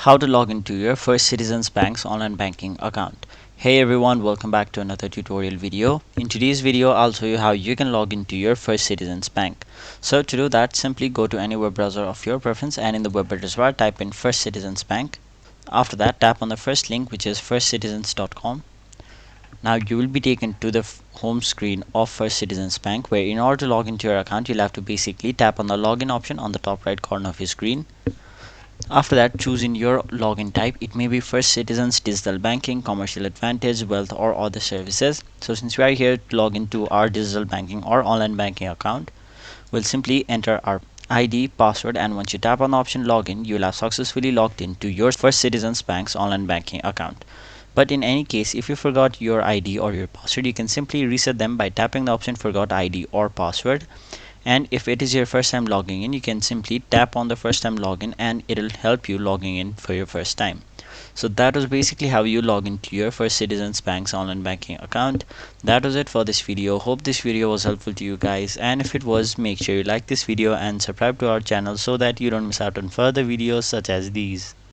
How to log into your First Citizens Bank's online banking account. Hey everyone, welcome back to another tutorial video. In today's video, I'll show you how you can log into your First Citizens Bank. So to do that, simply go to any web browser of your preference and in the web address bar type in First Citizens Bank. After that, tap on the first link, which is firstcitizens.com. Now you will be taken to the home screen of First Citizens Bank, where in order to log into your account, you'll have to basically tap on the login option on the top right corner of your screen. After that, choose in your login type. It may be First Citizens, Digital Banking, Commercial Advantage, Wealth, or other services. So since we are here to log into our digital banking or online banking account, we'll simply enter our ID, password, and once you tap on the option login, you'll have successfully logged into your First Citizens Bank's online banking account. But in any case, if you forgot your ID or your password, you can simply reset them by tapping the option forgot ID or password. And if it is your first time logging in, you can simply tap on the first time login and it'll help you logging in for your first time. So that was basically how you log into your First Citizens Bank's online banking account. That was it for this video. Hope this video was helpful to you guys, and if it was, make sure you like this video and subscribe to our channel so that you don't miss out on further videos such as these.